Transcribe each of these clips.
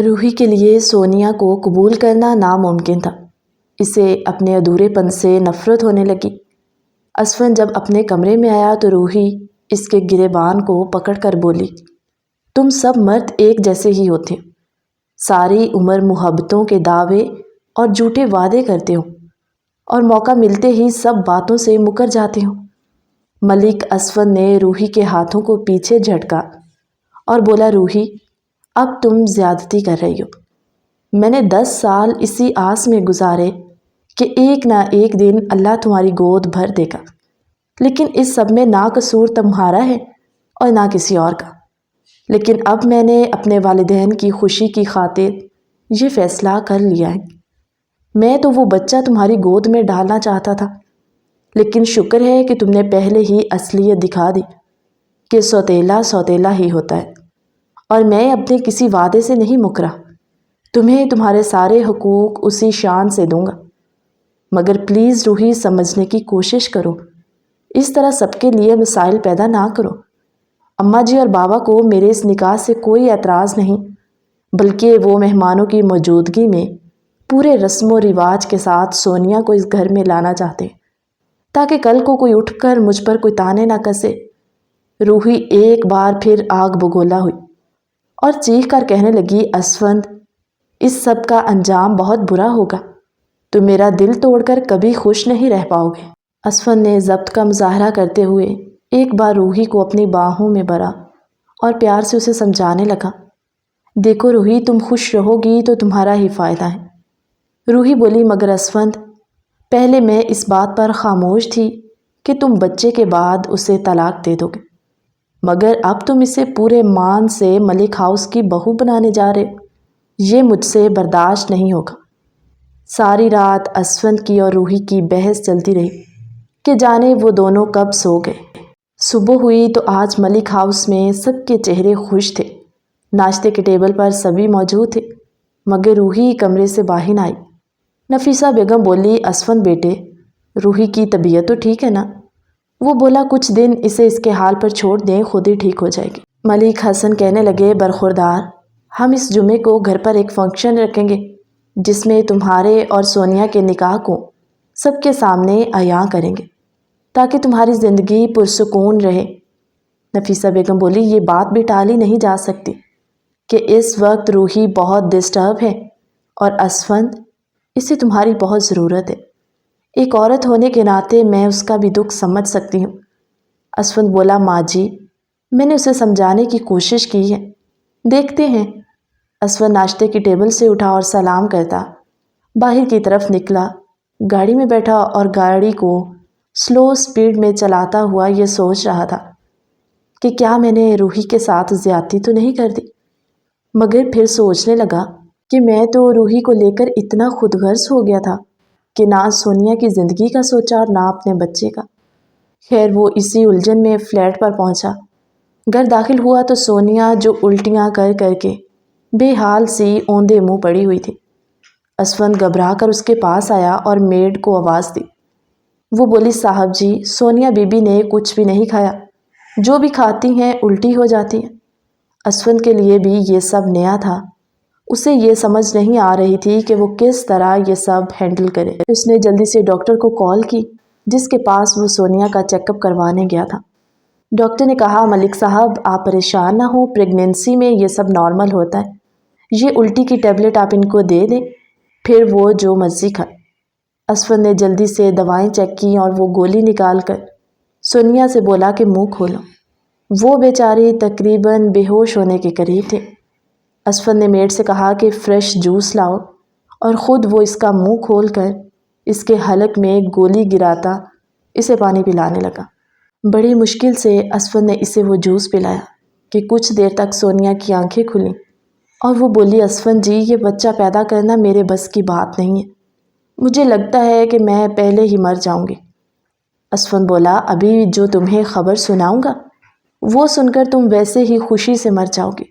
روحی کے لیے سونیا کو قبول کرنا ناممکن تھا۔ اسے اپنے ادھورے پن سے نفرت ہونے لگی۔ اسفند جب اپنے کمرے میں آیا تو روحی اس کے گریبان کو پکڑ کر بولی، تم سب مرد ایک جیسے ہی ہوتے ہو، ساری عمر محبتوں کے دعوے اور جھوٹے وعدے کرتے ہو اور موقع ملتے ہی سب باتوں سے مکر جاتے ہو۔ ملک اسفند نے روحی کے ہاتھوں کو پیچھے جھٹکا اور بولا، روحی اب تم زیادتی کر رہی ہو۔ میں نے 10 سال اسی آس میں گزارے کہ ایک نہ ایک دن اللہ تمہاری گود بھر دے گا، لیکن اس سب میں نہ قصور تمہارا ہے اور نہ کسی اور کا۔ لیکن اب میں نے اپنے والدین کی خوشی کی خاطر یہ فیصلہ کر لیا ہے۔ میں تو وہ بچہ تمہاری گود میں ڈالنا چاہتا تھا، لیکن شکر ہے کہ تم نے پہلے ہی اصلیت دکھا دی کہ سوتیلا سوتیلا ہی ہوتا ہے، اور میں اپنے کسی وعدے سے نہیں مکرا۔ تمہیں تمہارے سارے حقوق اسی شان سے دوں گا، مگر پلیز روحی سمجھنے کی کوشش کرو، اس طرح سب کے لیے مسائل پیدا نہ کرو۔ اماں جی اور بابا کو میرے اس نکاح سے کوئی اعتراض نہیں، بلکہ وہ مہمانوں کی موجودگی میں پورے رسم و رواج کے ساتھ سونیا کو اس گھر میں لانا چاہتے ہیں، تاکہ کل کو کوئی اٹھ کر مجھ پر کوئی تانے نہ کسے۔ روحی ایک بار پھر آگ بگولا ہوئی اور چیخ کر کہنے لگی، اسفند اس سب کا انجام بہت برا ہوگا، تو میرا دل توڑ کر کبھی خوش نہیں رہ پاؤ گے۔ اسفند نے ضبط کا مظاہرہ کرتے ہوئے ایک بار روحی کو اپنی باہوں میں بھرا اور پیار سے اسے سمجھانے لگا، دیکھو روحی تم خوش رہو گی تو تمہارا ہی فائدہ ہے۔ روحی بولی، مگر اسفند پہلے میں اس بات پر خاموش تھی کہ تم بچے کے بعد اسے طلاق دے دو گے، مگر اب تم اسے پورے مان سے ملک ہاؤس کی بہو بنانے جا رہے، یہ مجھ سے برداشت نہیں ہوگا۔ ساری رات اسفند کی اور روحی کی بحث چلتی رہی کہ جانے وہ دونوں کب سو گئے۔ صبح ہوئی تو آج ملک ہاؤس میں سب کے چہرے خوش تھے۔ ناشتے کے ٹیبل پر سبھی موجود تھے، مگر روحی کمرے سے باہر آئی۔ نفیسہ بیگم بولی، اسفند بیٹے، روحی کی طبیعت تو ٹھیک ہے نا؟ وہ بولا، کچھ دن اسے اس کے حال پر چھوڑ دیں، خود ہی ٹھیک ہو جائے گی۔ ملک حسن کہنے لگے، برخوردار، ہم اس جمعے کو گھر پر ایک فنکشن رکھیں گے جس میں تمہارے اور سونیا کے نکاح کو سب کے سامنے عیاں کریں گے، تاکہ تمہاری زندگی پرسکون رہے۔ نفیسہ بیگم بولی، یہ بات بھی ٹالی نہیں جا سکتی کہ اس وقت روحی بہت ڈسٹرب ہے اور اسفند اسے تمہاری بہت ضرورت ہے۔ ایک عورت ہونے کے ناطے میں اس کا بھی دکھ سمجھ سکتی ہوں۔ اسفند بولا، ماں جی میں نے اسے سمجھانے کی کوشش کی ہے، دیکھتے ہیں۔ اسفند ناشتے کی ٹیبل سے اٹھا اور سلام کرتا باہر کی طرف نکلا۔ گاڑی میں بیٹھا اور گاڑی کو سلو سپیڈ میں چلاتا ہوا یہ سوچ رہا تھا کہ کیا میں نے روحی کے ساتھ زیادتی تو نہیں کر دی، مگر پھر سوچنے لگا کہ میں تو روحی کو لے کر اتنا خود غرض ہو گیا تھا کہ نہ سونیا کی زندگی کا سوچا اور نہ اپنے بچے کا۔ خیر وہ اسی الجھن میں فلیٹ پر پہنچا۔ گھر داخل ہوا تو سونیا جو الٹیاں کر کر کے بے حال سی اوندے منہ پڑی ہوئی تھی۔ اسفند گھبرا کر اس کے پاس آیا اور میڈ کو آواز دی۔ وہ بولی، صاحب جی سونیا بی بی نے کچھ بھی نہیں کھایا، جو بھی کھاتی ہیں الٹی ہو جاتی ہے۔ اسفند کے لیے بھی یہ سب نیا تھا، اسے یہ سمجھ نہیں آ رہی تھی کہ وہ کس طرح یہ سب ہینڈل کرے۔ اس نے جلدی سے ڈاکٹر کو کال کی جس کے پاس وہ سونیا کا چیک اپ کروانے گیا تھا۔ ڈاکٹر نے کہا، ملک صاحب آپ پریشان نہ ہوں، پریگننسی میں یہ سب نارمل ہوتا ہے، یہ الٹی کی ٹیبلٹ آپ ان کو دے دیں، پھر وہ جو مرضی کھائیں۔ اسفند نے جلدی سے دوائیں چیک کی اور وہ گولی نکال کر سونیا سے بولا کہ منہ کھولو۔ وہ بیچاری تقریباً بے ہوش ہونے کے قریب تھے۔ اسفند نے میڈ سے کہا کہ فریش جوس لاؤ اور خود وہ اس کا منہ کھول کر اس کے حلق میں گولی گراتا اسے پانی پلانے لگا۔ بڑی مشکل سے اسفند نے اسے وہ جوس پلایا کہ کچھ دیر تک سونیا کی آنکھیں کھلیں اور وہ بولی، اسفند جی یہ بچہ پیدا کرنا میرے بس کی بات نہیں ہے، مجھے لگتا ہے کہ میں پہلے ہی مر جاؤں گی۔ اسفند بولا، ابھی جو تمہیں خبر سناؤں گا وہ سن کر تم ویسے ہی خوشی سے مر جاؤ گے۔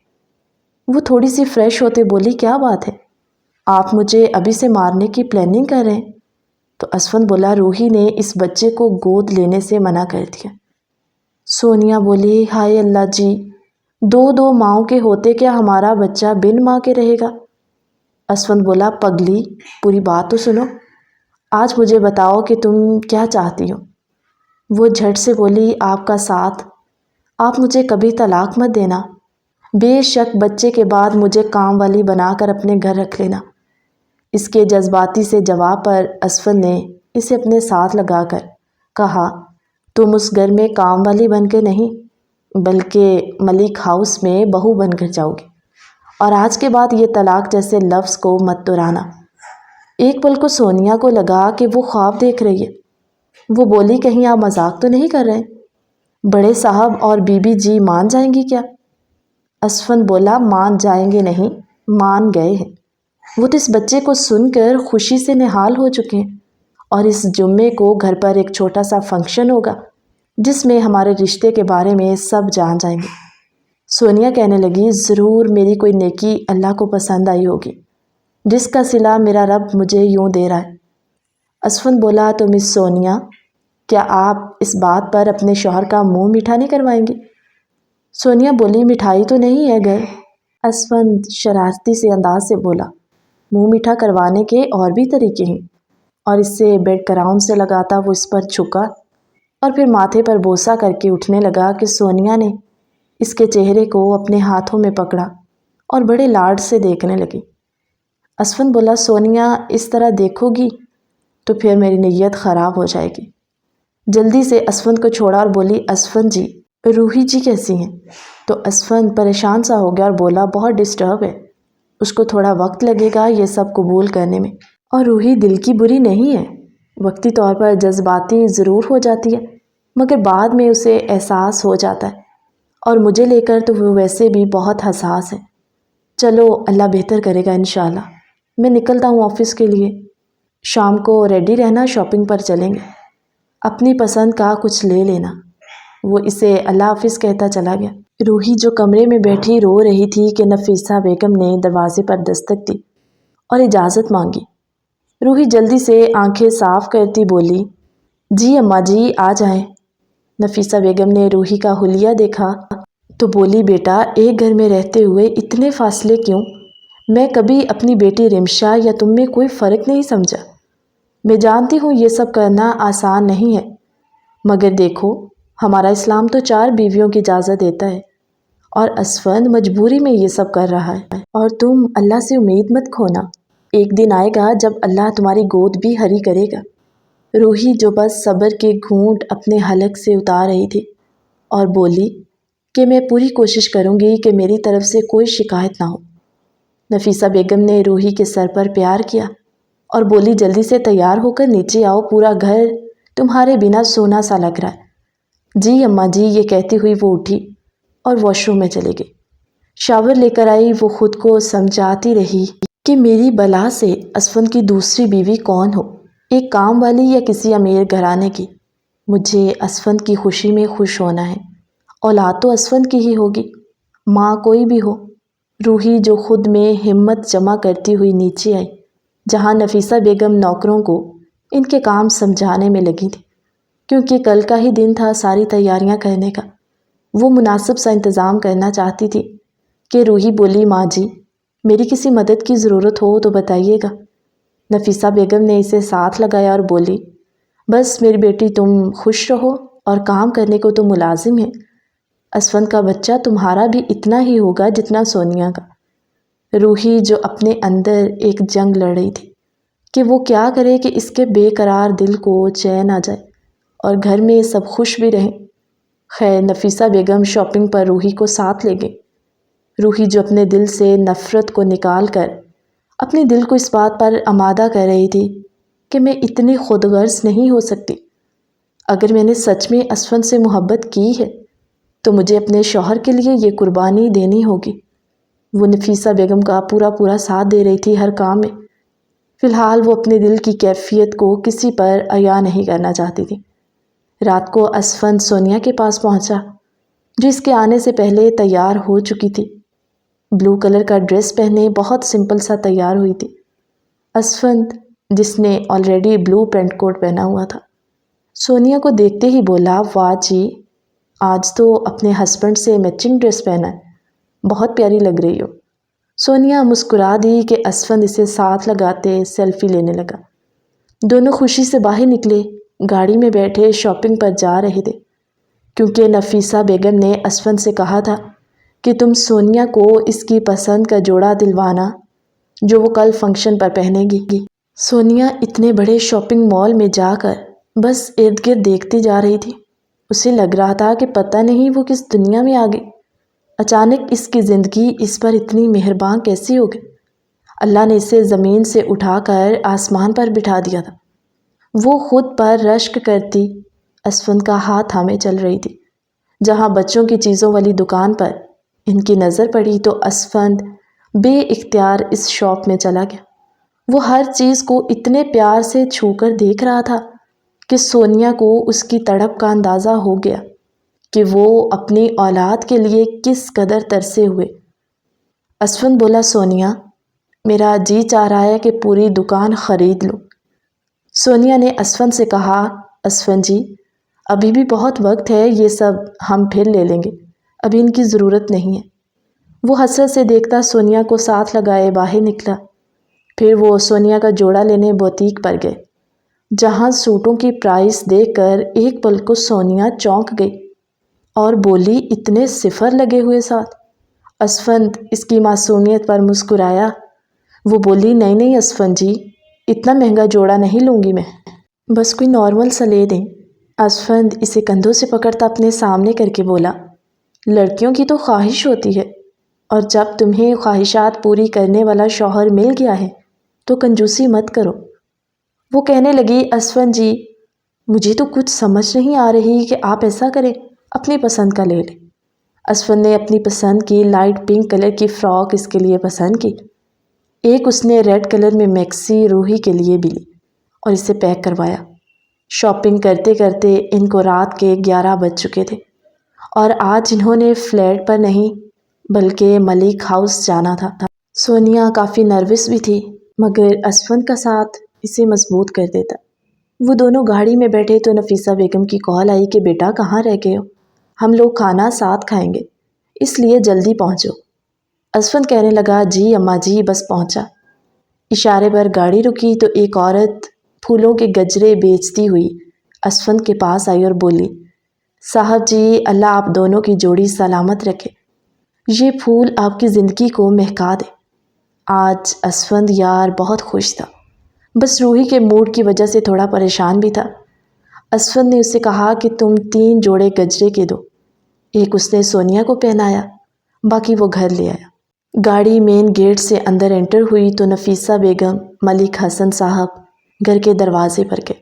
وہ تھوڑی سی فریش ہوتے بولی، کیا بات ہے، آپ مجھے ابھی سے مارنے کی پلاننگ کر رہے ہیں؟ تو اسفند بولا، روحی نے اس بچے کو گود لینے سے منع کر دیا۔ سونیا بولی، ہائے اللہ جی، دو دو ماؤں کے ہوتے کیا ہمارا بچہ بن ماں کے رہے گا؟ اسفند بولا، پگلی پوری بات تو سنو، آج مجھے بتاؤ کہ تم کیا چاہتی ہو؟ وہ جھٹ سے بولی، آپ کا ساتھ، آپ مجھے کبھی طلاق مت دینا، بے شک بچے کے بعد مجھے کام والی بنا کر اپنے گھر رکھ لینا۔ اس کے جذباتی سے جواب پر اسفند نے اسے اپنے ساتھ لگا کر کہا، تم اس گھر میں کام والی بن کے نہیں بلکہ ملک ہاؤس میں بہو بن کر جاؤ گی، اور آج کے بعد یہ طلاق جیسے لفظ کو مت دہرانا۔ ایک پل کو سونیا کو لگا کہ وہ خواب دیکھ رہی ہے۔ وہ بولی، کہیں آپ مذاق تو نہیں کر رہے؟ بڑے صاحب اور بی بی جی مان جائیں گی کیا؟ اسفند بولا، مان جائیں گے نہیں، مان گئے ہیں۔ وہ تو اس بچے کو سن کر خوشی سے نہال ہو چکے ہیں، اور اس جمعے کو گھر پر ایک چھوٹا سا فنکشن ہوگا جس میں ہمارے رشتے کے بارے میں سب جان جائیں گے۔ سونیا کہنے لگی، ضرور میری کوئی نیکی اللہ کو پسند آئی ہوگی جس کا صلہ میرا رب مجھے یوں دے رہا ہے۔ اسفند بولا، تو مس سونیا، کیا آپ اس بات پر اپنے شوہر کا منہ میٹھا نہیں کروائیں گی؟ سونیا بولی، مٹھائی تو نہیں ہے گھر۔ اسفند شرارتی سے انداز سے بولا، منہ میٹھا کروانے کے اور بھی طریقے ہیں، اور اس سے بیڈ کراؤن سے لگاتا وہ اس پر چھکا اور پھر ماتھے پر بوسہ کر کے اٹھنے لگا کہ سونیا نے اس کے چہرے کو اپنے ہاتھوں میں پکڑا اور بڑے لاڈ سے دیکھنے لگی۔ اسفند بولا، سونیا اس طرح دیکھو گی تو پھر میری نیت خراب ہو جائے گی۔ جلدی سے اسفند کو چھوڑا اور بولی، اسفند جی، روحی جی کیسی ہیں؟ تو اسفند پریشان سا ہو گیا اور بولا، بہت ڈسٹرب ہے، اس کو تھوڑا وقت لگے گا یہ سب قبول کرنے میں، اور روحی دل کی بری نہیں ہے، وقتی طور پر جذباتی ضرور ہو جاتی ہے مگر بعد میں اسے احساس ہو جاتا ہے، اور مجھے لے کر تو وہ ویسے بھی بہت حساس ہے۔ چلو اللہ بہتر کرے گا انشاءاللہ، میں نکلتا ہوں آفس کے لیے، شام کو ریڈی رہنا، شاپنگ پر چلیں گے، اپنی پسند کا کچھ لے لینا۔ وہ اسے اللہ حافظ کہتا چلا گیا۔ روحی جو کمرے میں بیٹھی رو رہی تھی کہ نفیسہ بیگم نے دروازے پر دستک دی اور اجازت مانگی۔ روحی جلدی سے آنکھیں صاف کرتی بولی، جی اماں جی آ جائیں۔ نفیسہ بیگم نے روحی کا حلیہ دیکھا تو بولی، بیٹا ایک گھر میں رہتے ہوئے اتنے فاصلے کیوں؟ میں کبھی اپنی بیٹی رمشا یا تم میں کوئی فرق نہیں سمجھا۔ میں جانتی ہوں یہ سب کرنا آسان نہیں ہے، مگر دیکھو ہمارا اسلام تو 4 بیویوں کی اجازت دیتا ہے، اور اسفند مجبوری میں یہ سب کر رہا ہے، اور تم اللہ سے امید مت کھونا، ایک دن آئے گا جب اللہ تمہاری گود بھی ہری کرے گا۔ روحی جو بس صبر کے گھونٹ اپنے حلق سے اتار رہی تھی اور بولی کہ میں پوری کوشش کروں گی کہ میری طرف سے کوئی شکایت نہ ہو۔ نفیسہ بیگم نے روحی کے سر پر پیار کیا اور بولی، جلدی سے تیار ہو کر نیچے آؤ، پورا گھر تمہارے بنا سونا سا لگ رہا ہے۔ جی اماں جی، یہ کہتی ہوئی وہ اٹھی اور واش روم میں چلی گئی۔ شاور لے کر آئی، وہ خود کو سمجھاتی رہی کہ میری بلا سے اسفند کی دوسری بیوی کون ہو، ایک کام والی یا کسی امیر گھرانے کی، مجھے اسفند کی خوشی میں خوش ہونا ہے، اولاد تو اسفند کی ہی ہوگی، ماں کوئی بھی ہو۔ روحی جو خود میں ہمت جمع کرتی ہوئی نیچے آئی جہاں نفیسہ بیگم نوکروں کو ان کے کام سمجھانے میں لگی تھی، کیونکہ کل کا ہی دن تھا ساری تیاریاں کرنے کا۔ وہ مناسب سا انتظام کرنا چاہتی تھی کہ روحی بولی، ماں جی میری کسی مدد کی ضرورت ہو تو بتائیے گا۔ نفیسہ بیگم نے اسے ساتھ لگایا اور بولی، بس میری بیٹی تم خوش رہو اور کام کرنے کو تو ملازم ہے، اسفند کا بچہ تمہارا بھی اتنا ہی ہوگا جتنا سونیا کا۔ روحی جو اپنے اندر ایک جنگ لڑ رہی تھی کہ وہ کیا کرے کہ اس کے بے قرار دل کو چین آ جائے اور گھر میں سب خوش بھی رہیں۔ خیر نفیسہ بیگم شاپنگ پر روحی کو ساتھ لے گئی۔ روحی جو اپنے دل سے نفرت کو نکال کر اپنے دل کو اس بات پر آمادہ کر رہی تھی کہ میں اتنی خود غرض نہیں ہو سکتی، اگر میں نے سچ میں اسفند سے محبت کی ہے تو مجھے اپنے شوہر کے لیے یہ قربانی دینی ہوگی۔ وہ نفیسہ بیگم کا پورا ساتھ دے رہی تھی ہر کام میں۔ فی الحال وہ اپنے دل کی کیفیت کو کسی پر عیاں نہیں کرنا چاہتی تھی۔ رات کو اسفند سونیا کے پاس پہنچا جو اس کے آنے سے پہلے تیار ہو چکی تھی، بلو کلر کا ڈریس پہنے بہت سمپل سا تیار ہوئی تھی۔ اسفند جس نے آلریڈی بلو پینٹ کوٹ پہنا ہوا تھا، سونیا کو دیکھتے ہی بولا، واہ جی، آج تو اپنے ہسبینڈ سے میچنگ ڈریس پہنا ہے۔ بہت پیاری لگ رہی ہو۔ سونیا مسکرا دی کہ اسفند اسے ساتھ لگاتے سیلفی لینے لگا۔ دونوں خوشی سے باہر نکلے، گاڑی میں بیٹھے شاپنگ پر جا رہے تھے، کیونکہ نفیسہ بیگم نے اسفند سے کہا تھا کہ تم سونیا کو اس کی پسند کا جوڑا دلوانا جو وہ کل فنکشن پر پہنے گی۔ سونیا اتنے بڑے شاپنگ مال میں جا کر بس ارد گرد دیکھتی جا رہی تھی۔ اسے لگ رہا تھا کہ پتہ نہیں وہ کس دنیا میں آ گئی۔ اچانک اس کی زندگی اس پر اتنی مہربان کیسی ہو گئی؟ اللہ نے اسے زمین سے اٹھا کر آسمان پر بٹھا دیا تھا۔ وہ خود پر رشک کرتی اسفند کا ہاتھ تھامے چل رہی تھی۔ جہاں بچوں کی چیزوں والی دکان پر ان کی نظر پڑی تو اسفند بے اختیار اس شاپ میں چلا گیا۔ وہ ہر چیز کو اتنے پیار سے چھو کر دیکھ رہا تھا کہ سونیا کو اس کی تڑپ کا اندازہ ہو گیا کہ وہ اپنی اولاد کے لیے کس قدر ترسے ہوئے۔ اسفند بولا، سونیا، میرا جی چاہ رہا ہے کہ پوری دکان خرید لوں۔ سونیا نے اسفند سے کہا، اسفند جی، ابھی بھی بہت وقت ہے، یہ سب ہم پھر لے لیں گے، ابھی ان کی ضرورت نہیں ہے۔ وہ حسرت سے دیکھتا سونیا کو ساتھ لگائے باہر نکلا۔ پھر وہ سونیا کا جوڑا لینے بوتیک پر گئے، جہاں سوٹوں کی پرائس دیکھ کر ایک پل کو سونیا چونک گئی اور بولی، اتنے صفر لگے ہوئے ساتھ۔ اسفند اس کی معصومیت پر مسکرایا۔ وہ بولی، نہیں اسفند جی، اتنا مہنگا جوڑا نہیں لوں گی میں، بس کوئی نارمل سا لے دیں۔ اسفند اسے کندھوں سے پکڑتا اپنے سامنے کر کے بولا، لڑکیوں کی تو خواہش ہوتی ہے، اور جب تمہیں خواہشات پوری کرنے والا شوہر مل گیا ہے تو کنجوسی مت کرو۔ وہ کہنے لگی، اسفند جی، مجھے تو کچھ سمجھ نہیں آ رہی کہ آپ ایسا کریں، اپنی پسند کا لے لیں۔ اسفند نے اپنی پسند کی لائٹ پنک کلر کی فراک اس کے لیے پسند کی۔ ایک اس نے ریڈ کلر میں میکسی روحی کے لیے بھی لی اور اسے پیک کروایا۔ شاپنگ کرتے کرتے ان کو رات کے 11 بج چکے تھے اور آج انہوں نے فلیٹ پر نہیں بلکہ ملک ہاؤس جانا تھا۔ سونیا کافی نروس بھی تھی، مگر اسفند کا ساتھ اسے مضبوط کر دیتا۔ وہ دونوں گاڑی میں بیٹھے تو نفیسہ بیگم کی کال آئی کہ بیٹا کہاں رہ گئے ہو؟ ہم لوگ کھانا ساتھ کھائیں گے، اس لیے جلدی پہنچو۔ اسفند کہنے لگا، جی اماں جی، بس پہنچا۔ اشارے پر گاڑی رکی تو ایک عورت پھولوں کے گجرے بیچتی ہوئی اسفند کے پاس آئی اور بولی، صاحب جی، اللہ آپ دونوں کی جوڑی سلامت رکھے، یہ پھول آپ کی زندگی کو مہکا دے۔ آج اسفند یار بہت خوش تھا، بس روحی کے موڈ کی وجہ سے تھوڑا پریشان بھی تھا۔ اسفند نے اسے کہا کہ تم 3 جوڑے گجرے کے دو، ایک اس نے سونیا کو پہنایا، باقی وہ گھر لے آیا۔ گاڑی مین گیٹ سے اندر انٹر ہوئی تو نفیسہ بیگم، ملک حسن صاحب گھر کے دروازے پر گئے۔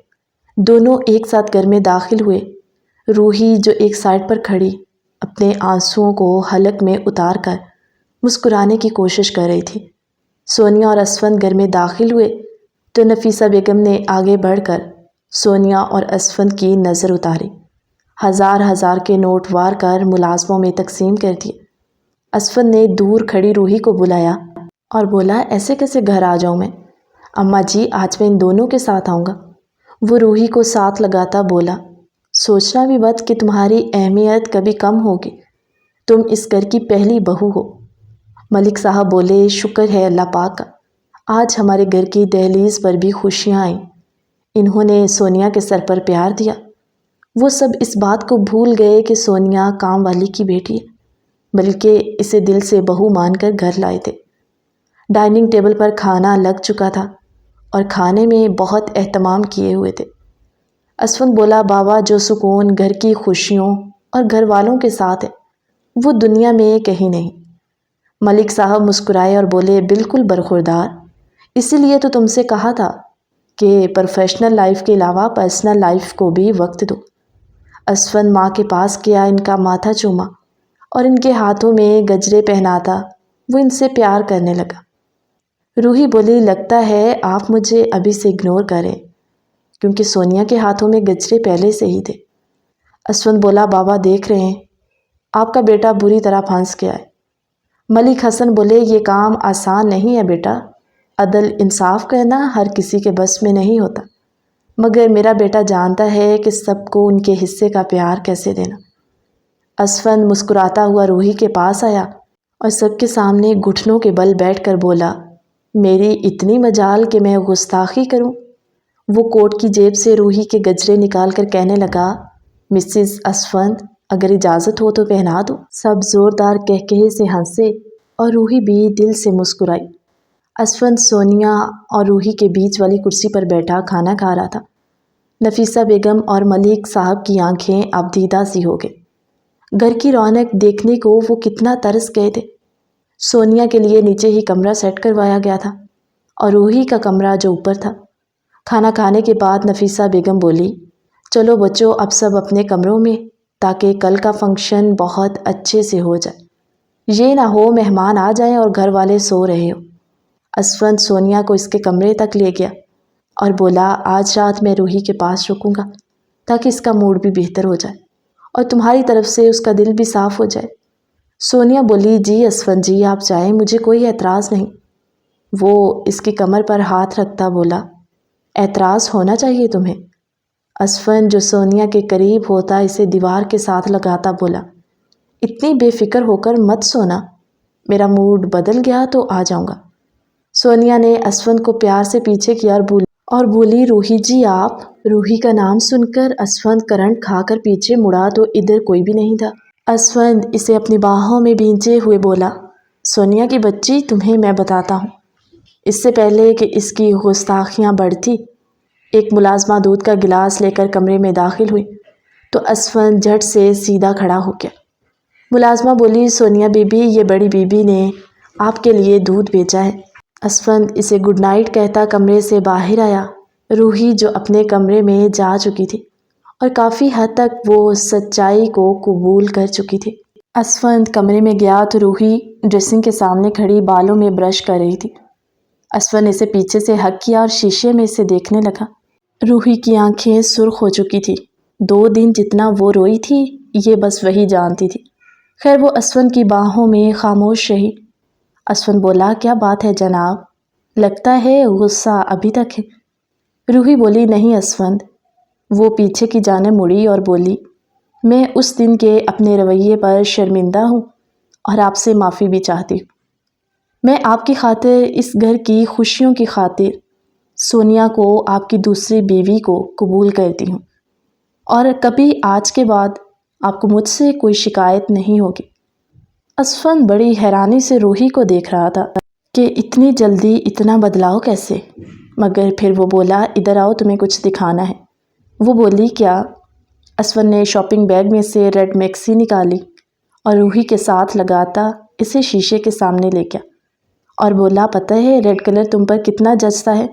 دونوں ایک ساتھ گھر میں داخل ہوئے۔ روحی جو ایک سائڈ پر کھڑی اپنے آنسوؤں کو حلق میں اتار کر مسکرانے کی کوشش کر رہی تھی۔ سونیا اور اسفند گھر میں داخل ہوئے تو نفیسہ بیگم نے آگے بڑھ کر سونیا اور اسفند کی نظر اتاری، ہزار کے نوٹ وار کر ملازموں میں تقسیم کر دیے۔ اسفند نے دور کھڑی روحی کو بلایا اور بولا، ایسے کیسے گھر آ جاؤں میں؟ اماں جی، آج میں ان دونوں کے ساتھ آؤں گا۔ وہ روحی کو ساتھ لگاتا بولا، سوچنا بھی مت کہ تمہاری اہمیت کبھی کم ہوگی، تم اس گھر کی پہلی بہو ہو۔ ملک صاحب بولے، شکر ہے اللہ پاک کا، آج ہمارے گھر کی دہلیز پر بھی خوشیاں آئیں۔ انہوں نے سونیا کے سر پر پیار دیا۔ وہ سب اس بات کو بھول گئے کہ سونیا کام والی کی بیٹی ہے، بلکہ اسے دل سے بہو مان کر گھر لائے تھے۔ ڈائننگ ٹیبل پر کھانا لگ چکا تھا اور کھانے میں بہت اہتمام کیے ہوئے تھے۔ اسفند بولا، بابا، جو سکون گھر کی خوشیوں اور گھر والوں کے ساتھ ہے وہ دنیا میں کہیں نہیں۔ ملک صاحب مسکرائے اور بولے، بالکل برخوردار، اسی لیے تو تم سے کہا تھا کہ پروفیشنل لائف کے علاوہ پرسنل لائف کو بھی وقت دو۔ اسفند ماں کے پاس گیا، ان کا ماتھا چوما اور ان کے ہاتھوں میں گجرے پہناتا وہ ان سے پیار کرنے لگا۔ روحی بولی، لگتا ہے آپ مجھے ابھی سے اگنور کریں، کیونکہ سونیا کے ہاتھوں میں گجرے پہلے سے ہی تھے۔ اسفند بولا، بابا دیکھ رہے ہیں آپ کا بیٹا بری طرح پھنس گیا ہے۔ ملک حسن بولے، یہ کام آسان نہیں ہے بیٹا، عدل انصاف کرنا ہر کسی کے بس میں نہیں ہوتا، مگر میرا بیٹا جانتا ہے کہ سب کو ان کے حصے کا پیار کیسے دینا۔ اسفند مسکراتا ہوا روحی کے پاس آیا اور سب کے سامنے گھٹنوں کے بل بیٹھ کر بولا، میری اتنی مجال کہ میں گستاخی کروں؟ وہ کوٹ کی جیب سے روحی کے گجرے نکال کر کہنے لگا، مسز اسفند، اگر اجازت ہو تو پہنا دو۔ سب زوردار کہکہے سے ہنسے اور روحی بھی دل سے مسکرائی۔ اسفند سونیا اور روحی کے بیچ والی کرسی پر بیٹھا کھانا کھا رہا تھا۔ نفیسہ بیگم اور ملک صاحب کی آنکھیں اب دیدہ سی ہو گئی۔ گھر کی رونق دیکھنے کو وہ کتنا ترس گئے تھے۔ سونیا کے لیے نیچے ہی کمرہ سیٹ کروایا گیا تھا اور روحی کا کمرہ جو اوپر تھا۔ کھانا کھانے کے بعد نفیسہ بیگم بولی، چلو بچوں اب سب اپنے کمروں میں، تاکہ کل کا فنکشن بہت اچھے سے ہو جائے۔ یہ نہ ہو مہمان آ جائیں اور گھر والے سو رہے ہو۔ اسفند سونیا کو اس کے کمرے تک لے گیا اور بولا، آج رات میں روحی کے پاس رکوں گا تاکہ اس کا موڈ بھی بہتر ہو جائے اور تمہاری طرف سے اس کا دل بھی صاف ہو جائے۔ سونیا بولی، جی اسفند جی آپ چاہیں، مجھے کوئی اعتراض نہیں۔ وہ اس کی کمر پر ہاتھ رکھتا بولا، اعتراض ہونا چاہیے تمہیں۔ اسفند جو سونیا کے قریب ہوتا اسے دیوار کے ساتھ لگاتا بولا، اتنی بے فکر ہو کر مت سونا، میرا موڈ بدل گیا تو آ جاؤں گا۔ سونیا نے اسفند کو پیار سے پیچھے کیا اور بولی، روحی جی آپ۔ روحی کا نام سن کر اسفند کرنٹ کھا کر پیچھے مڑا تو ادھر کوئی بھی نہیں تھا۔ اسفند اسے اپنی باہوں میں بھینچے ہوئے بولا، سونیا کی بچی تمہیں میں بتاتا ہوں۔ اس سے پہلے کہ اس کی گستاخیاں بڑھتی، ایک ملازمہ دودھ کا گلاس لے کر کمرے میں داخل ہوئی تو اسفند جھٹ سے سیدھا کھڑا ہو گیا۔ ملازمہ بولی، سونیا بی بی، یہ بڑی بی بی نے آپ کے لیے دودھ بھیجا ہے۔ اسفند اسے گڈ نائٹ کہتا کمرے سے باہر آیا۔ روحی جو اپنے کمرے میں جا چکی تھی اور کافی حد تک وہ سچائی کو قبول کر چکی تھی۔ اسفند کمرے میں گیا تو روحی ڈریسنگ کے سامنے کھڑی بالوں میں برش کر رہی تھی۔ اسفند اسے پیچھے سے ہگ کیا اور شیشے میں اسے دیکھنے لگا۔ روحی کی آنکھیں سرخ ہو چکی تھی۔ 2 دن جتنا وہ روئی تھی یہ بس وہی جانتی تھی۔ خیر وہ اسفند کی باہوں میں خاموش رہی۔ اسفند بولا، کیا بات ہے جناب؟ لگتا ہے غصہ ابھی تک ہے۔ روحی بولی، نہیں اسفند۔ وہ پیچھے کی جانب مڑی اور بولی، میں اس دن کے اپنے رویے پر شرمندہ ہوں اور آپ سے معافی بھی چاہتی ہوں۔ میں آپ کی خاطر، اس گھر کی خوشیوں کی خاطر سونیا کو آپ کی دوسری بیوی کو قبول کرتی ہوں اور کبھی آج کے بعد آپ کو مجھ سے کوئی شکایت نہیں ہوگی۔ اسفند بڑی حیرانی سے روحی کو دیکھ رہا تھا کہ اتنی جلدی اتنا بدلاؤ کیسے، مگر پھر وہ بولا، ادھر آؤ تمہیں کچھ دکھانا ہے۔ وہ بولی، کیا؟ اسفند نے شاپنگ بیگ میں سے ریڈ میکسی نکالی اور روحی کے ساتھ لگاتا اسے شیشے کے سامنے لے گیا اور بولا، پتہ ہے ریڈ کلر تم پر کتنا جچتا ہے؟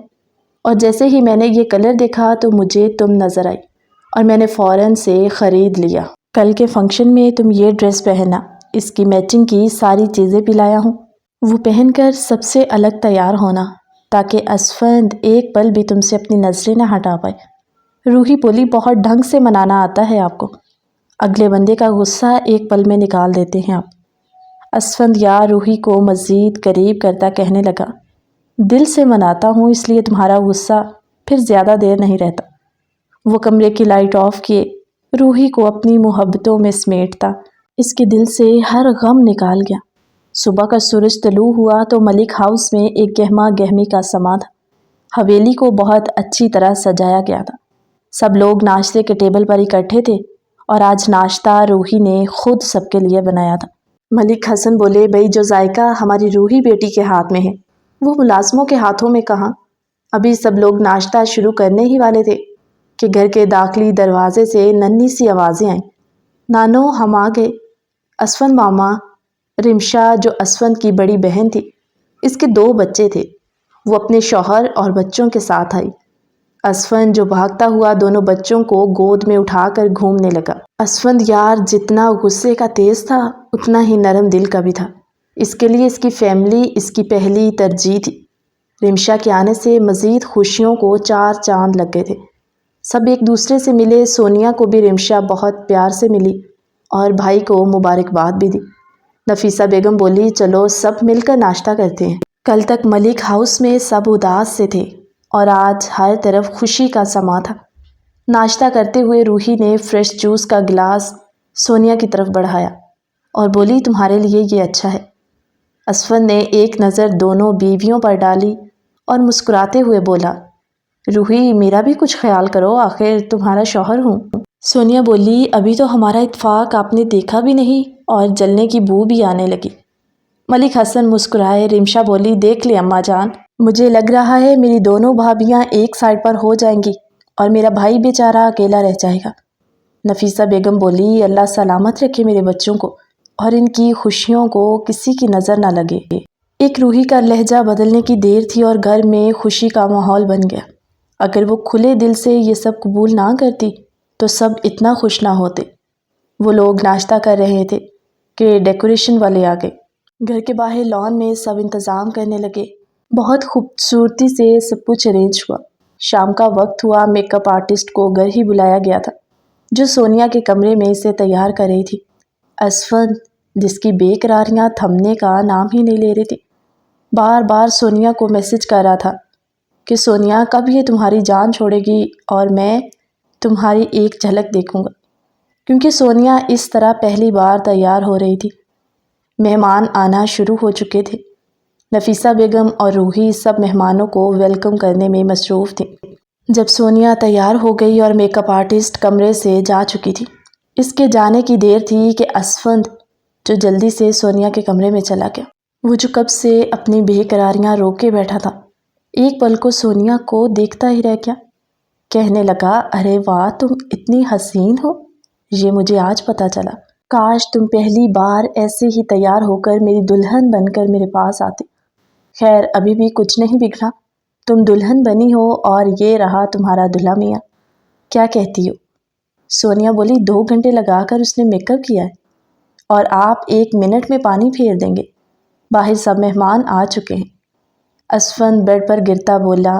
اور جیسے ہی میں نے یہ کلر دیکھا تو مجھے تم نظر آئی اور میں نے فوراً سے خرید لیا۔ کل کے فنکشن میں تم یہ ڈریس پہننا، اس کی میچنگ کی ساری چیزیں بھی لایا ہوں، وہ پہن کر سب سے الگ تیار ہونا تاکہ اسفند ایک پل بھی تم سے اپنی نظریں نہ ہٹا پائے۔ روحی بولی، بہت ڈھنگ سے منانا آتا ہے آپ کو، اگلے بندے کا غصہ ایک پل میں نکال دیتے ہیں آپ۔ اسفند روحی کو مزید قریب کرتا کہنے لگا، دل سے مناتا ہوں اس لیے تمہارا غصہ پھر زیادہ دیر نہیں رہتا۔ وہ کمرے کی لائٹ آف کیے، روحی کو اپنی محبتوں میں سمیٹتا اس کے دل سے ہر غم نکال گیا۔ صبح کا سورج طلوع ہوا تو ملک ہاؤس میں ایک گہما گہمی کا سما تھا۔ حویلی کو بہت اچھی طرح سجایا گیا تھا۔ سب لوگ ناشتے کے ٹیبل پر اکٹھے تھے اور آج ناشتہ روحی نے خود سب کے لیے بنایا تھا۔ ملک حسن بولے، بھئی جو ذائقہ ہماری روحی بیٹی کے ہاتھ میں ہے وہ ملازموں کے ہاتھوں میں کہاں؟ ابھی سب لوگ ناشتہ شروع کرنے ہی والے تھے کہ گھر کے داخلی دروازے سے ننھی سی آوازیں آئیں، نانو ہم آ گئے۔ اسفند ماما، رمشا جو اسفند کی بڑی بہن تھی، اس کے 2 بچے تھے، وہ اپنے شوہر اور بچوں کے ساتھ آئی۔ اسفند جو بھاگتا ہوا دونوں بچوں کو گود میں اٹھا کر گھومنے لگا۔ اسفند جتنا غصے کا تیز تھا اتنا ہی نرم دل کا بھی تھا۔ اس کے لیے اس کی فیملی اس کی پہلی ترجیح تھی۔ رمشا کے آنے سے مزید خوشیوں کو 4 چاند لگ گئے تھے۔ سب ایک دوسرے سے ملے۔ سونیا کو بھی رمشا بہت پیار سے ملی اور بھائی کو مبارکباد بھی دی۔ نفیسہ بیگم بولی، چلو سب مل کر ناشتہ کرتے ہیں۔ کل تک ملک ہاؤس میں سب اداس سے تھے اور آج ہر طرف خوشی کا سما تھا۔ ناشتہ کرتے ہوئے روحی نے فریش جوس کا گلاس سونیا کی طرف بڑھایا اور بولی، تمہارے لیے یہ اچھا ہے، اسفند نے ایک نظر دونوں بیویوں پر ڈالی اور مسکراتے ہوئے بولا، روحی میرا بھی کچھ خیال کرو، آخر تمہارا شوہر ہوں۔ سونیا بولی، ابھی تو ہمارا اتفاق آپ نے دیکھا بھی نہیں اور جلنے کی بو بھی آنے لگی۔ ملک حسن مسکرائے۔ رمشا بولی، دیکھ لے اماں جان، مجھے لگ رہا ہے میری دونوں بھابیاں ایک سائڈ پر ہو جائیں گی اور میرا بھائی بیچارہ اکیلا رہ جائے گا۔ نفیسہ بیگم بولی، اللہ سلامت رکھے میرے بچوں کو اور ان کی خوشیوں کو کسی کی نظر نہ لگے۔ ایک روحی کا لہجہ بدلنے کی دیر تھی اور گھر میں خوشی کا ماحول بن گیا۔ اگر وہ کھلے دل سے یہ سب قبول نہ کرتی تو سب اتنا خوش نہ ہوتے۔ وہ لوگ ناشتہ کر رہے تھے کہ ڈیکوریشن والے آ گئے۔ گھر کے باہر لان میں سب انتظام کرنے لگے۔ بہت خوبصورتی سے سب کچھ ارینج ہوا۔ شام کا وقت ہوا۔ میک اپ آرٹسٹ کو گھر ہی بلایا گیا تھا جو سونیا کے کمرے میں اسے تیار کر رہی تھی۔ اسفند، جس کی بے قراریاں تھمنے کا نام ہی نہیں لے رہی تھی، بار بار سونیا کو میسج کر رہا تھا کہ سونیا کب یہ تمہاری جان چھوڑے گی اور میں تمہاری ایک جھلک دیکھوں گا، کیونکہ سونیا اس طرح پہلی بار تیار ہو رہی تھی۔ مہمان آنا شروع ہو چکے تھے۔ نفیسہ بیگم اور روحی سب مہمانوں کو ویلکم کرنے میں مصروف تھیں۔ جب سونیا تیار ہو گئی اور میک اپ آرٹسٹ کمرے سے جا چکی تھی، اس کے جانے کی دیر تھی کہ اسفند جو جلدی سے سونیا کے کمرے میں چلا گیا۔ وہ جو کب سے اپنی بے قراریاں روکے بیٹھا تھا، ایک پل کو سونیا کو دیکھتا ہی رہ گیا۔ کہنے لگا، ارے واہ، تم اتنی حسین ہو، یہ مجھے آج پتہ چلا۔ کاش تم پہلی بار ایسے ہی تیار ہو کر میری دلہن بن کر میرے پاس آتی۔ خیر، ابھی بھی کچھ نہیں بگڑا، تم دلہن بنی ہو اور یہ رہا تمہارا دلہا میاں۔ کیا کہتی ہو؟ سونیا بولی، 2 گھنٹے لگا کر اس نے میک اپ کیا ہے اور آپ 1 منٹ میں پانی پھیر دیں گے۔ باہر سب مہمان آ چکے ہیں۔ اسفند بیڈ پر گرتا بولا،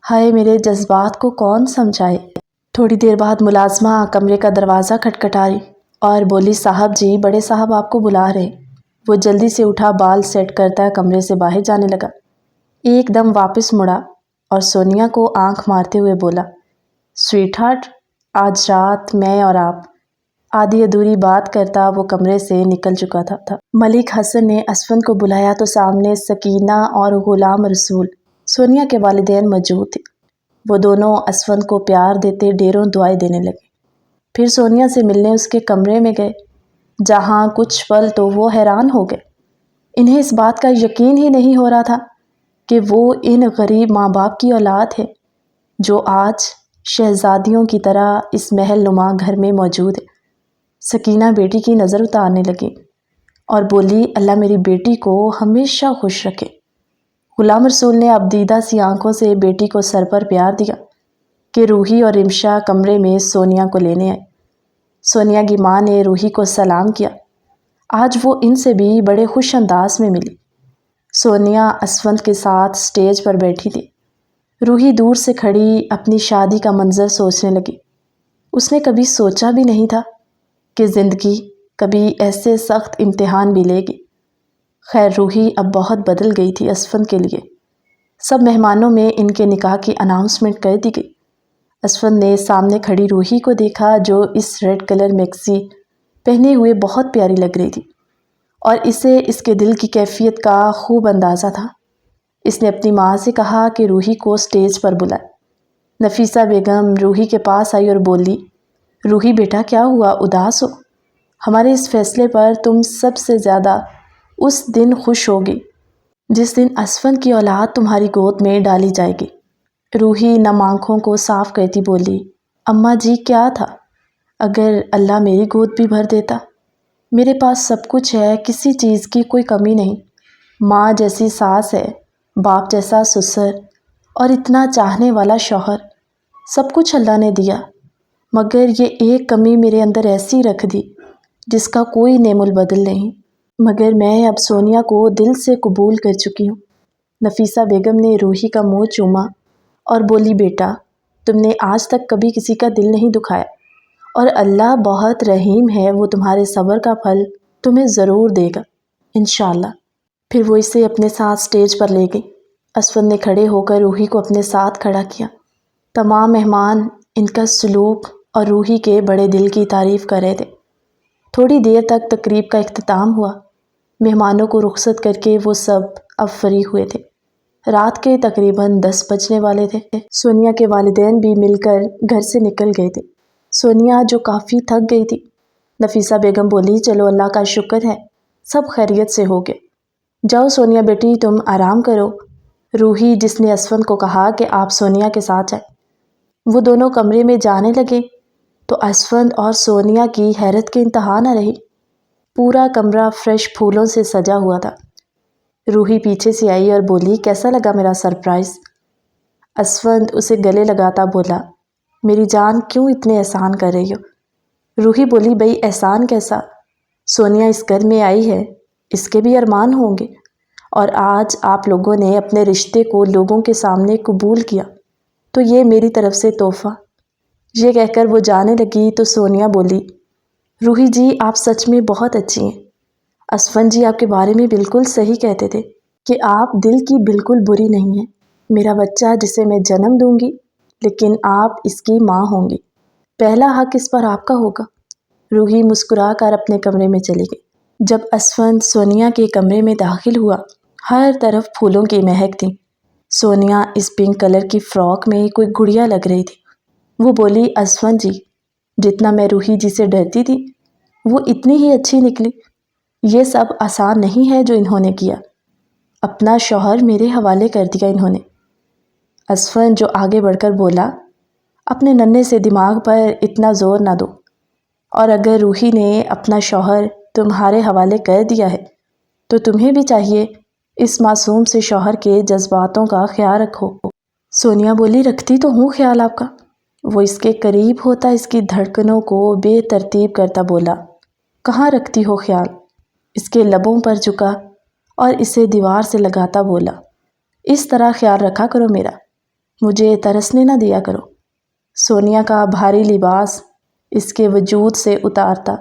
ہائے میرے جذبات کو کون سمجھائے۔ تھوڑی دیر بعد ملازمہ کمرے کا دروازہ کھٹکھٹائی اور بولی، صاحب جی، بڑے صاحب آپ کو بلا رہے۔ وہ جلدی سے اٹھا، بال سیٹ کرتا کمرے سے باہر جانے لگا۔ ایک دم واپس مڑا اور سونیا کو آنکھ مارتے ہوئے بولا، سویٹ ہارٹ، آج رات میں اور آپ۔ آدھی ادھوری بات کرتا وہ کمرے سے نکل چکا تھا۔ ملک حسن نے اسفند کو بلایا تو سامنے سکینہ اور غلام رسول، سونیا کے والدین، موجود تھے۔ وہ دونوں اسفند کو پیار دیتے ڈھیروں دعائیں دینے لگے۔ پھر سونیا سے ملنے اس کے کمرے میں گئے، جہاں کچھ پل تو وہ حیران ہو گئے۔ انہیں اس بات کا یقین ہی نہیں ہو رہا تھا کہ وہ ان غریب ماں باپ کی اولاد ہے جو آج شہزادیوں کی طرح اس محل نما گھر میں موجود ہے۔ سکینہ بیٹی کی نظر اتارنے لگی اور بولی، اللہ میری بیٹی کو ہمیشہ خوش رکھے۔ غلام رسول نے اب دیدہ سی آنکھوں سے بیٹی کو سر پر پیار دیا کہ روحی اور رمشا کمرے میں سونیا کو لینے آئے۔ سونیا کی ماں نے روحی کو سلام کیا۔ آج وہ ان سے بھی بڑے خوش انداز میں ملی۔ سونیا اسفند کے ساتھ سٹیج پر بیٹھی تھی۔ روحی دور سے کھڑی اپنی شادی کا منظر سوچنے لگی۔ اس نے کبھی سوچا بھی نہیں تھا کہ زندگی کبھی ایسے سخت امتحان بھی لے گی۔ خیر، روحی اب بہت بدل گئی تھی اسفند کے لیے۔ سب مہمانوں میں ان کے نکاح کی اناؤنسمنٹ کر دی گئی۔ اسفند نے سامنے کھڑی روحی کو دیکھا جو اس ریڈ کلر میکسی پہنے ہوئے بہت پیاری لگ رہی تھی اور اسے اس کے دل کی کیفیت کا خوب اندازہ تھا۔ اس نے اپنی ماں سے کہا کہ روحی کو سٹیج پر بلائے۔ نفیسہ بیگم روحی کے پاس آئی اور بولی، روحی بیٹا، کیا ہوا، اداس ہو؟ ہمارے اس فیصلے پر تم سب سے زیادہ اس دن خوش ہوگی جس دن اسفند کی اولاد تمہاری گود میں ڈالی جائے گی۔ روحی نم آنکھوں کو صاف کرتی بولی، اماں جی، کیا تھا اگر اللہ میری گود بھی بھر دیتا؟ میرے پاس سب کچھ ہے، کسی چیز کی کوئی کمی نہیں۔ ماں جیسی ساس ہے، باپ جیسا سسر اور اتنا چاہنے والا شوہر، سب کچھ اللہ نے دیا، مگر یہ ایک کمی میرے اندر ایسی رکھ دی جس کا کوئی نعم البدل نہیں۔ مگر میں اب سونیا کو دل سے قبول کر چکی ہوں۔ نفیسہ بیگم نے روحی کا منہ چوما اور بولی، بیٹا، تم نے آج تک کبھی کسی کا دل نہیں دکھایا اور اللہ بہت رحیم ہے، وہ تمہارے صبر کا پھل تمہیں ضرور دے گا انشاءاللہ۔ پھر وہ اسے اپنے ساتھ سٹیج پر لے گئی۔ اسفند نے کھڑے ہو کر روحی کو اپنے ساتھ کھڑا کیا۔ تمام مہمان ان کا سلوک اور روحی کے بڑے دل کی تعریف کر رہے تھے۔ تھوڑی دیر تک تقریب کا اختتام ہوا۔ مہمانوں کو رخصت کر کے وہ سب اب فری ہوئے تھے۔ رات کے تقریباً 10 بجنے والے تھے۔ سونیا کے والدین بھی مل کر گھر سے نکل گئے تھے۔ سونیا جو کافی تھک گئی تھی، نفیسہ بیگم بولی چلو اللہ کا شکر ہے سب خیریت سے ہو گئے، جاؤ سونیا بیٹی تم آرام کرو۔ روحی جس نے اسفند کو کہا کہ آپ سونیا کے ساتھ جائیں، وہ دونوں کمرے میں جانے لگے تو اسفند اور سونیا کی حیرت کے انتہا نہ رہی۔ پورا کمرہ فریش پھولوں سے سجا ہوا تھا۔ روحی پیچھے سے آئی اور بولی کیسا لگا میرا سرپرائز؟ اسفند اسے گلے لگاتا بولا میری جان کیوں اتنے احسان کر رہی ہو؟ روحی بولی بھئی احسان کیسا؟ سونیا اس گھر میں آئی ہے، اس کے بھی ارمان ہوں گے، اور آج آپ لوگوں نے اپنے رشتے کو لوگوں کے سامنے قبول کیا تو یہ میری طرف سے تحفہ۔ یہ کہہ کر وہ جانے لگی تو سونیا بولی روحی جی آپ سچ میں بہت اچھی ہیں، اسفند جی آپ کے بارے میں بالکل صحیح کہتے تھے کہ آپ دل کی بالکل بری نہیں ہیں۔ میرا بچہ جسے میں جنم دوں گی لیکن آپ اس کی ماں ہوں گی، پہلا حق اس پر آپ کا ہوگا۔ روحی مسکرا کر اپنے کمرے میں چلی گئی۔ جب اسفند سونیا کے کمرے میں داخل ہوا، ہر طرف پھولوں کی مہک تھی۔ سونیا اس پنک کلر کی فراک میں کوئی گڑیا لگ رہی تھی۔ وہ بولی اسفند جی جتنا میں روحی جی سے ڈرتی تھی وہ اتنی ہی اچھی نکلی۔ یہ سب آسان نہیں ہے جو انہوں نے کیا، اپنا شوہر میرے حوالے کر دیا انہوں نے۔ اسفند جو آگے بڑھ کر بولا اپنے ننھے سے دماغ پر اتنا زور نہ دو، اور اگر روحی نے اپنا شوہر تمہارے حوالے کر دیا ہے تو تمہیں بھی چاہیے اس معصوم سے شوہر کے جذباتوں کا خیال رکھو۔ سونیا بولی رکھتی تو ہوں خیال آپ کا۔ وہ اس کے قریب ہوتا اس کی دھڑکنوں کو بے ترتیب کرتا بولا کہاں رکھتی ہو خیال؟ اس کے لبوں پر جھکا اور اسے دیوار سے لگاتا بولا اس طرح خیال رکھا کرو میرا، مجھے ترسنے نہ دیا کرو۔ سونیا کا بھاری لباس اس کے وجود سے اتارتا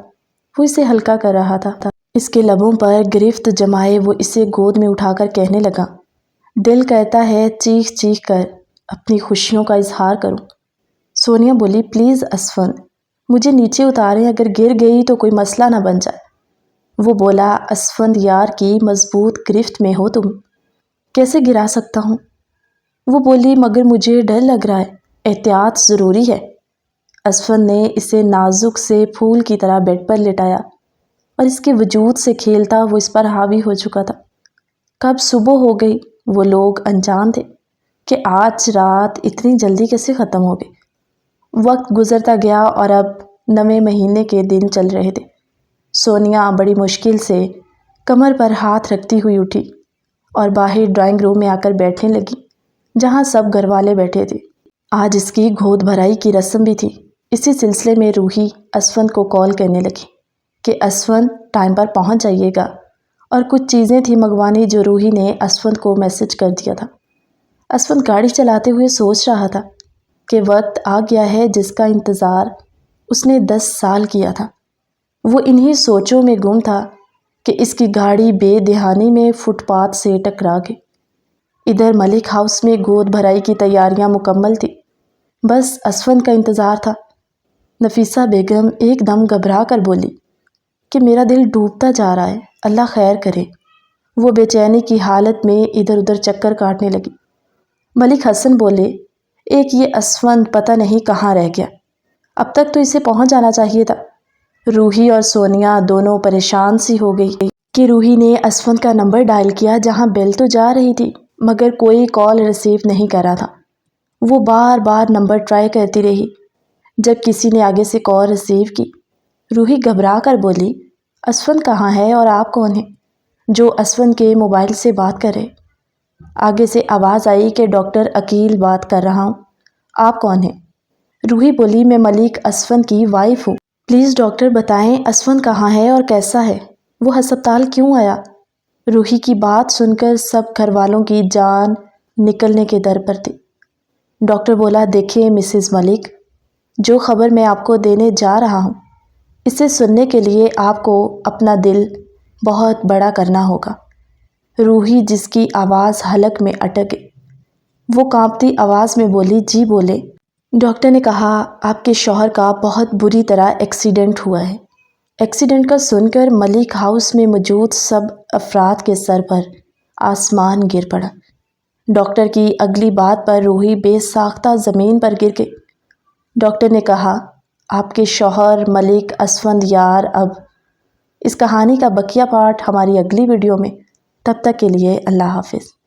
وہ اسے ہلکا کر رہا تھا۔ اس کے لبوں پر گرفت جمائے وہ اسے گود میں اٹھا کر کہنے لگا دل کہتا ہے چیخ چیخ کر اپنی خوشیوں کا اظہار کروں۔ سونیا بولی پلیز اسفند مجھے نیچے اتاریں، اگر گر گئی تو کوئی مسئلہ نہ بن جائے۔ وہ بولا اسفند یار کی مضبوط گرفت میں ہو تم، کیسے گرا سکتا ہوں؟ وہ بولی مگر مجھے ڈر لگ رہا ہے، احتیاط ضروری ہے۔ اسفند نے اسے نازک سے پھول کی طرح بیڈ پر لٹایا اور اس کے وجود سے کھیلتا وہ اس پر حاوی ہو چکا تھا۔ کب صبح ہو گئی وہ لوگ انجان تھے کہ آج رات اتنی جلدی کیسے ختم ہو گئی۔ وقت گزرتا گیا اور اب 9ویں مہینے کے دن چل رہے تھے۔ سونیا بڑی مشکل سے کمر پر ہاتھ رکھتی ہوئی اٹھی اور باہر ڈرائنگ روم میں آ کر بیٹھنے لگی جہاں سب گھر والے بیٹھے تھے۔ آج اس کی گود بھرائی کی رسم بھی تھی۔ اسی سلسلے میں روحی اسفند کو کال کرنے لگی کہ اسفند ٹائم پر پہنچ جائیے گا، اور کچھ چیزیں تھی منگوانی جو روحی نے اسفند کو میسج کر دیا تھا۔ اسفند گاڑی چلاتے ہوئے سوچ رہا تھا کہ وقت آ گیا ہے جس کا انتظار اس نے 10 سال کیا تھا۔ وہ انہی سوچوں میں گم تھا کہ اس کی گاڑی بے دہانی میں فٹ پاتھ سے ٹکرا گئی۔ ادھر ملک ہاؤس میں گود بھرائی کی تیاریاں مکمل تھی، بس اسفند کا انتظار تھا۔ نفیسہ بیگم ایک دم گھبرا کر بولی کہ میرا دل ڈوبتا جا رہا ہے، اللہ خیر کرے۔ وہ بے چینی کی حالت میں ادھر ادھر چکر کاٹنے لگی۔ ملک حسن بولے ایک یہ اسفند پتہ نہیں کہاں رہ گیا، اب تک تو اسے پہنچ جانا چاہیے تھا۔ روحی اور سونیا دونوں پریشان سی ہو گئی کہ روحی نے اسفند کا نمبر ڈائل کیا جہاں بیل تو جا رہی تھی مگر کوئی کال ریسیو نہیں کر رہا تھا۔ وہ بار بار نمبر ٹرائی کرتی رہی، جب کسی نے آگے سے کال ریسیو کی روحی گھبرا کر بولی اسفند کہاں ہے اور آپ کون ہیں جو اسفند کے موبائل سے بات کر رہے؟ آگے سے آواز آئی کہ ڈاکٹر عقیل بات کر رہا ہوں، آپ کون ہیں؟ روحی بولی میں ملک اسفند کی وائف ہوں، پلیز ڈاکٹر بتائیں اسفند کہاں ہے اور کیسا ہے، وہ ہسپتال کیوں آیا؟ روحی کی بات سن کر سب گھر والوں کی جان نکلنے کے در پر تھی۔ ڈاکٹر بولا دیکھیں مسز ملک، جو خبر میں آپ کو دینے جا رہا ہوں اسے سننے کے لیے آپ کو اپنا دل بہت بڑا کرنا ہوگا۔ روحی جس کی آواز حلق میں اٹک گئی، وہ کانپتی آواز میں بولی جی بولے۔ ڈاکٹر نے کہا آپ کے شوہر کا بہت بری طرح ایکسیڈنٹ ہوا ہے، ایکسیڈنٹ کا سن کر ملک ہاؤس میں موجود سب افراد کے سر پر آسمان گر پڑا۔ ڈاکٹر کی اگلی بات پر روحی بے ساختہ زمین پر گر گئی۔ ڈاکٹر نے کہا، آپ کے شوہر ملک اسفندیار اب۔ اس کہانی کا بقیہ پارٹ ہماری اگلی ویڈیو میں۔ تب تک کے لیے اللہ حافظ۔